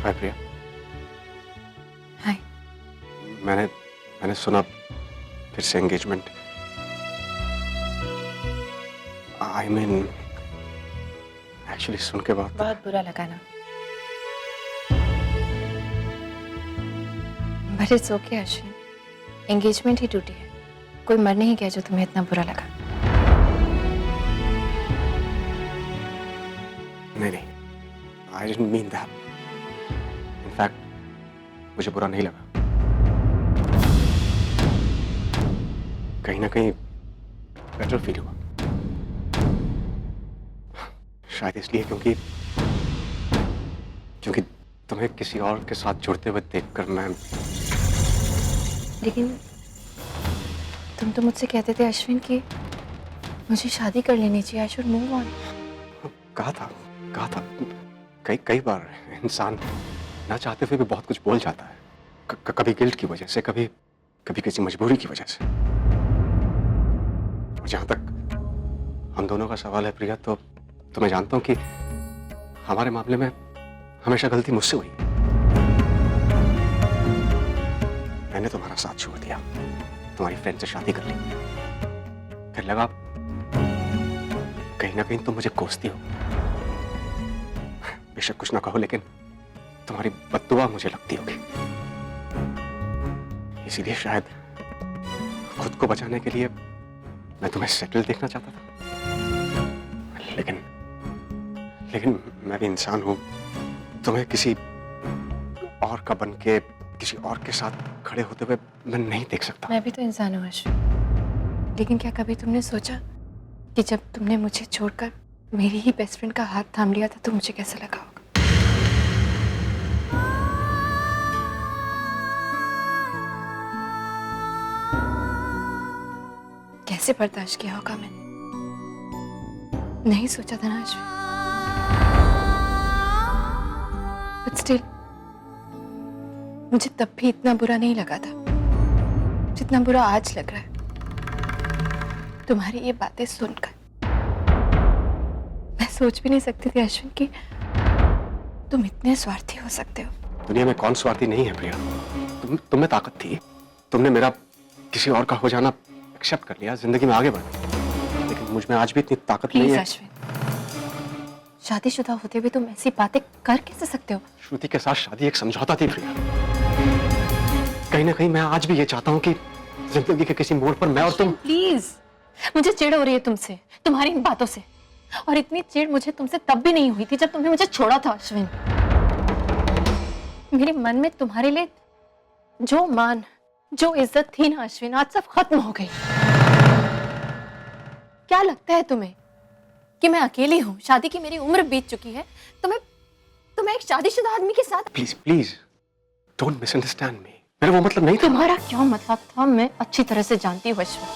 हाय प्रिया। हाय। मैंने सुना फिर से एंगेजमेंट। आई मीन एक्चुअली सुन के बहुत बुरा लगा ना। But it's okay Ashwin, engagement ही टूटी है, कोई मर नहीं गया जो तुम्हें इतना बुरा लगा। नहीं, I didn't mean that. In fact मुझे बुरा नहीं लगा, कहीं ना कहीं बेटर फील हुआ। शायद इसलिए क्योंकि तुम्हें किसी और के साथ जुड़ते हुए देखकर मैं। लेकिन तुम तो मुझसे कहते थे अश्विन कि मुझे शादी कर लेनी चाहिए, आई शुड मूव ऑन। कहा था कई बार इंसान ना चाहते हुए भी बहुत कुछ बोल जाता है। कभी गिल्ट की वजह से, कभी किसी मजबूरी की वजह से। और जहां तक हम दोनों का सवाल है प्रिया, तो मैं जानता हूं कि हमारे मामले में हमेशा गलती मुझसे हुई। मैंने तुम्हारा साथ छोड़ दिया, तुम्हारी फ्रेंड से शादी कर ली, फिर लगा कहीं ना कहीं तुम मुझे कोसती हो। बेशक कुछ ना कहो, लेकिन तुम्हारी बद्दुआ मुझे लगती होगी। इसीलिए शायद खुद को बचाने के लिए मैं तुम्हें सेटल देखना चाहता था। लेकिन मैं भी इंसान हूं, तुम्हें किसी और का बन के किसी और के साथ खड़े होते हुए मैं नहीं देख सकता। मैं भी तो इंसान हूँ अश्विन, लेकिन क्या कभी तुमने सोचा कि जब तुमने मुझे छोड़कर मेरी ही बेस्ट फ्रेंड का हाथ थाम लिया था तो मुझे कैसा लगा होगा? कैसे बर्दाश्त किया होगा मैंने? नहीं सोचा था ना अश्विन। बट स्टिल मुझे तब भी इतना बुरा नहीं लगा था जितना बुरा आज लग रहा है तुम्हारी ये बातें सुनकर। मैं सोच भी नहीं सकती थी अश्विन कि तुम इतने स्वार्थी हो सकते हो। दुनिया में कौन स्वार्थी नहीं है प्रिया? तुम में ताकत थी, तुमने मेरा किसी और का हो जाना एक्सेप्ट कर लिया, जिंदगी में आगे बढ़। लेकिन मुझ में आज भी इतनी ताकत नहीं है। अश्विन, शादीशुदा होते हुए तुम ऐसी बातें कर कैसे सकते हो? श्रुति के साथ शादी एक समझौता थी प्रिया। कहीं ना कहीं मैं आज भी ये चाहता हूँ कि जिंदगी के किसी मोड़ पर मैं और तुम। प्लीज, मुझे चिढ़ हो रही है तुमसे, तुम्हारी इन बातों से। और इतनी चिढ़ मुझे तुमसे तब भी नहीं हुई थी जब तुमने मुझे छोड़ा था अश्विन। मेरे मन में तुम्हारे लिए जो मान, जो इज्जत थी ना अश्विन, आज सब खत्म हो गई। क्या लगता है तुम्हें कि मैं अकेली हूँ? शादी की मेरी उम्र बीत चुकी है, तुम्हें एक शादीशुदा आदमी के साथ। प्लीज डोंट मिसअंडरस्टैंड मी। मेरा वो मतलब नहीं था। तुम्हारा क्या मतलब था मैं अच्छी तरह से जानती हूँ अश्विन।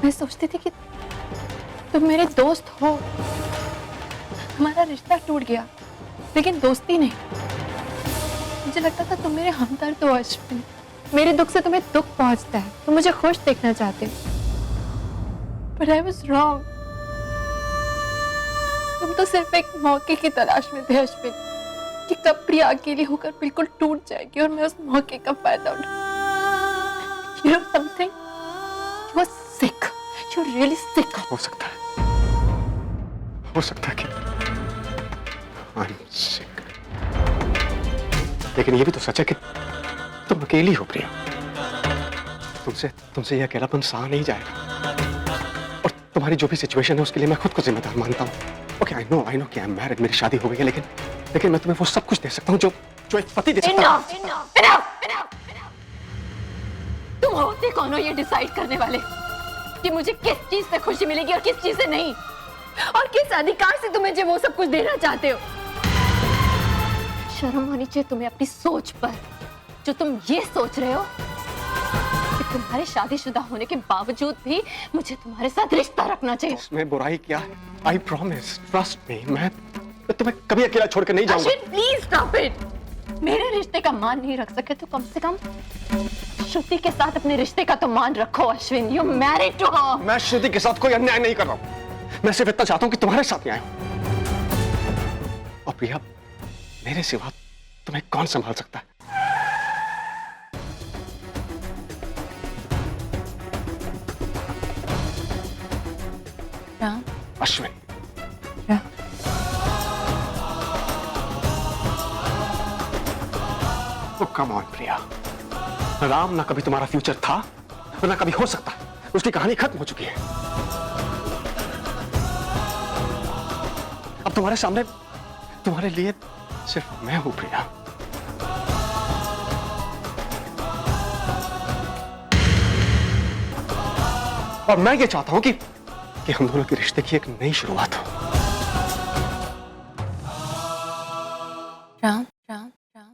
मैं सोचती थी कि तुम मेरे दोस्त हो, हमारा रिश्ता टूट गया, लेकिन दोस्ती नहीं। मुझे लगता था तुम मेरे हमदर्द हो अश्विन, मेरे दुख से तुम्हें दुख पहुंचता है, तुम मुझे खुश देखना चाहते हो। But I was wrong. तुम तो सिर्फ एक मौके की तलाश में थे अश्विन, कि कब प्रिया अकेली होकर बिल्कुल टूट जाएगी और मैं उस मौके का फायदा उठाऊं। You know something? You are sick. You're really sick. हो सकता है कि I'm sick. लेकिन ये भी तो सच है कि तुम अकेली हो प्रिया। तुमसे ये अकेलापन सहा नहीं जाएगा। और तुम्हारी जो भी सिचुएशन है उसके लिए मैं खुद को जिम्मेदार मानता हूँ। ओके, आई नो कि आई एम मैरिड, मेरी शादी हो गई है, लेकिन मैं तुम्हें वो सब कुछ दे सकता हूँ जो एक पति दे सकता है। Enough. तुम होते कौन हो ये डिसाइड करने वाले कि मुझे किस चीज से खुशी मिलेगी और किस चीज से नहीं? और किस अधिकार से तुम मुझे वो सब कुछ देना चाहते हो? शर्म होनी चाहिए तुम्हें अपनी सोच पर, जो तुम ये सोच रहे हो कि तुम्हारे शादीशुदा होने के बावजूद भी मुझे तुम्हारे साथ रिश्ता रखना चाहिए। उसमें बुराई क्या है? आई प्रॉमिस, ट्रस्ट मी, मैं तुम्हें कभी अकेला छोड़कर नहीं जाऊंगा। Please stop it. मेरे रिश्ते का मान नहीं रख सके तो कम से कम श्रुति के साथ अपने रिश्ते का तो मान रखो Ashwin. You married to her. मैं श्रुति के साथ कोई अन्याय नहीं कर रहा हूँ, मैं सिर्फ इतना चाहता हूँ कि तुम्हारे साथ न्याय हो। और प्रिया, मेरे सिवा तुम्हें कौन संभाल सकता है? राम, अश्विन। राम, तो कम ऑन प्रिया, राम ना कभी तुम्हारा फ्यूचर था और ना कभी हो सकता। उसकी कहानी खत्म हो चुकी है। अब तुम्हारे सामने तुम्हारे लिए सिर्फ मैं हूं प्रिया। और मैं ये चाहता हूं कि हम दोनों के रिश्ते की एक नई शुरुआत हो। राम, राम, राम।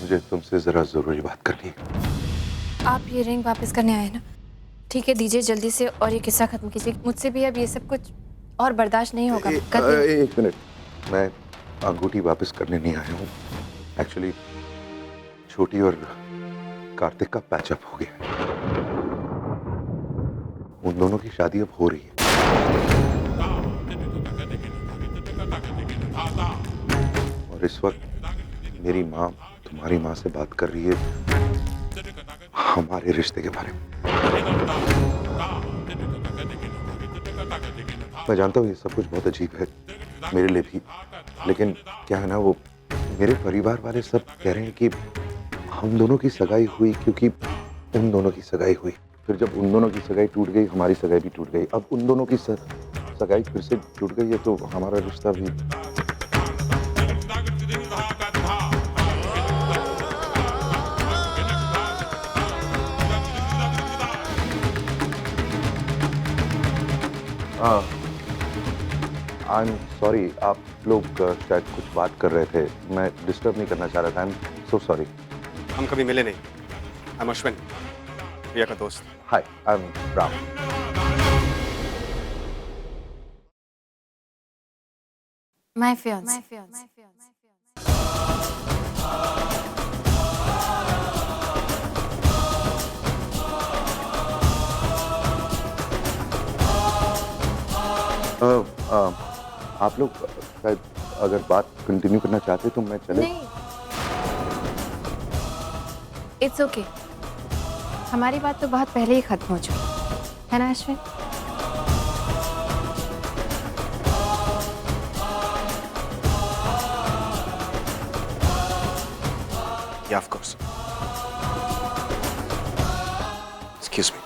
मुझे तुमसे जरा जरूरी बात करनी है। आप ये रिंग वापस करने आए ना? ठीक है, दीजिए जल्दी से और ये किस्सा खत्म कीजिए। मुझसे भी अब ये सब कुछ और बर्दाश्त नहीं होगा। एक मिनट, मैं अंगूठी वापस करने नहीं आया हूँ। एक्चुअली छोटी और कार्तिक का पैचअप हो गया है। उन दोनों की शादी अब हो रही है। और इस वक्त मेरी माँ तुम्हारी माँ से बात कर रही है हमारे रिश्ते के बारे में। मैं जानता हूँ ये सब कुछ बहुत अजीब है मेरे लिए भी, लेकिन क्या है ना, वो मेरे परिवार वाले सब कह रहे हैं कि हम दोनों की सगाई हुई क्योंकि उन दोनों की सगाई हुई। फिर जब उन दोनों की सगाई टूट गई, हमारी सगाई भी टूट गई। अब उन दोनों की सगाई फिर से टूट गई है, तो हमारा रिश्ता भी। आई एम सॉरी, आप लोग शायद कुछ बात कर रहे थे, मैं डिस्टर्ब नहीं करना चाह रहा था। I am so sorry. हम कभी मिले नहीं। आई एम अश्विन, प्रिया का दोस्त। Hi, I am Ram. My fiance. आप लोग शायद अगर बात कंटिन्यू करना चाहते तो मैं चले। नहीं, इट्स ओके। हमारी बात तो बहुत पहले ही खत्म हो चुकी है ना Ashwin? Yeah, of course. Excuse me.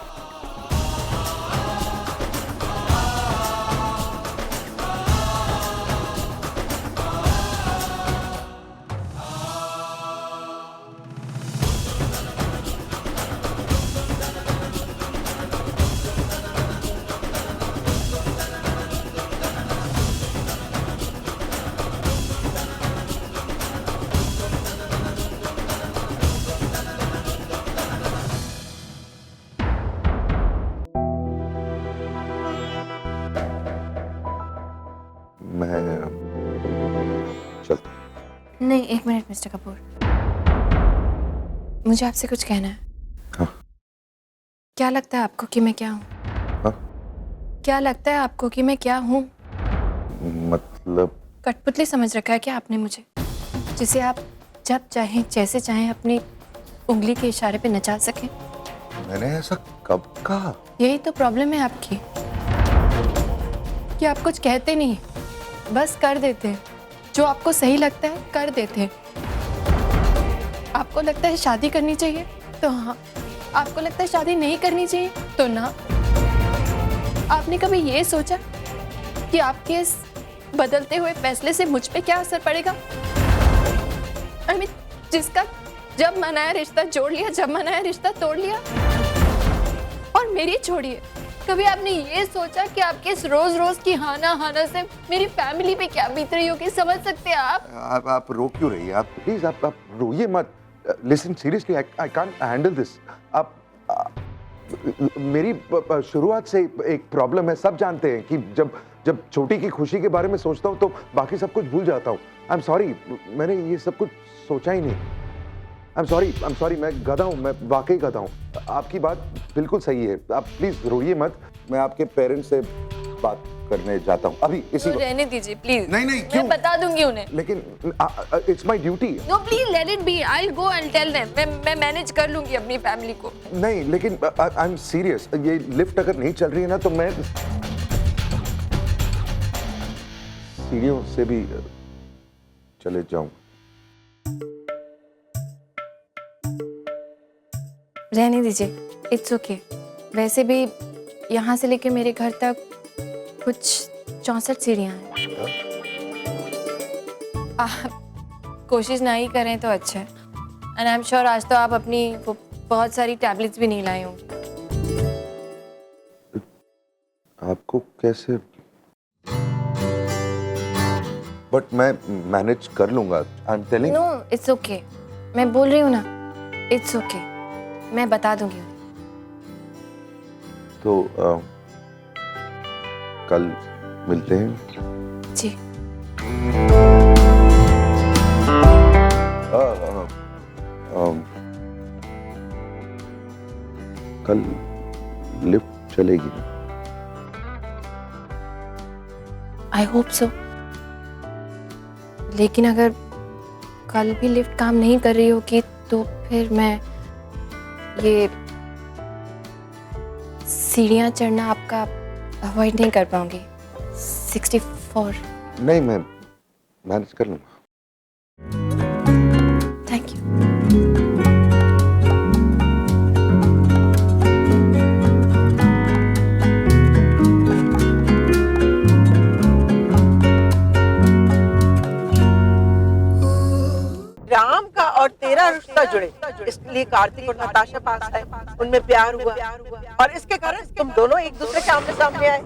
मैं चलता हूँ। नहीं, एक मिनट मिस्टर कपूर, मुझे आपसे कुछ कहना है। हाँ। क्या लगता है आपको कि मैं क्या हूँ? हाँ? क्या लगता है आपको कि मैं क्या हूँ? मतलब कठपुतली समझ रखा है क्या आपने मुझे, जिसे आप जब चाहें जैसे चाहें अपनी उंगली के इशारे पे नचा सकें? मैंने ऐसा कब कहा? यही तो प्रॉब्लम है आपकी कि आप कुछ कहते नहीं, बस कर देते हैं। जो आपको सही लगता है कर देते हैं। आपको लगता है शादी करनी चाहिए तो हाँ, आपको लगता है शादी नहीं करनी चाहिए तो ना। आपने कभी ये सोचा कि आपके इस बदलते हुए फैसले से मुझ पे क्या असर पड़ेगा? I mean, जिसका जब मन आया रिश्ता जोड़ लिया, जब मन आया रिश्ता तोड़ लिया। और मेरी छोड़िए, कभी आपने ये सोचा कि आपके इस रोज रोज की हाना हाना से मेरी फैमिली पे क्या बीत रही होगी? समझ सकते हैं आप? आप रो क्यों रही है? आप प्लीज आप रोइए मत। Listen seriously, I can't handle this. आप मेरी शुरुआत से एक प्रॉब्लम है। सब जानते हैं कि जब छोटी की खुशी के बारे में सोचता हूँ तो बाकी सब कुछ भूल जाता हूँ। आई एम सॉरी, मैंने ये सब कुछ सोचा ही नहीं। आई एम सॉरी, मैं गधा हूँ, मैं वाकई गधा हूँ। आपकी बात बिल्कुल सही है, आप प्लीज रोइए मत। मैं आपके पेरेंट्स से बात करने जाता हूँ अभी इसी तो रहने दीजिए प्लीज। नहीं क्यों? मैं बता दूंगी उन्हें। लेकिन it's my duty. No please let it be, I will go and tell them. मैं मैनेज कर लूंगी अपनी फैमिली को। नहीं लेकिन आई एम सीरियस, ये लिफ्ट अगर नहीं चल रही है ना तो मैं सीढ़ियों से भी चले जाऊं। रहने दीजिए, इट्स ओके। वैसे भी यहाँ से लेके मेरे घर तक कुछ 64 सीढ़ियाँ हैं। आप कोशिश ना ही करें तो अच्छा है। एंड आई एम श्योर आज तो आप अपनी वो बहुत सारी टैबलेट्स भी नहीं लाए होंगे। आपको कैसे? बट मैं मैनेज कर लूंगा, I am telling. No it's okay, मैं बोल रही हूँ ना, इट्स ओके, मैं बता दूंगी उन्हें। तो कल मिलते हैं। जी। कल लिफ्ट चलेगी ना? I hope so. लेकिन अगर कल भी लिफ्ट काम नहीं कर रही होगी तो फिर मैं ये सीढ़ियाँ चढ़ना आपका अवॉइड नहीं कर पाऊंगी। 64। नहीं, मैं मैनेज कर लूंगा। Thank you. राम का और तेरा रिश्ता जुड़े, इसलिए कार्तिक और नताशा पास आए, उनमें प्यार हुआ और इसके कारण तुम दोनों एक दूसरे के आमने सामने आए।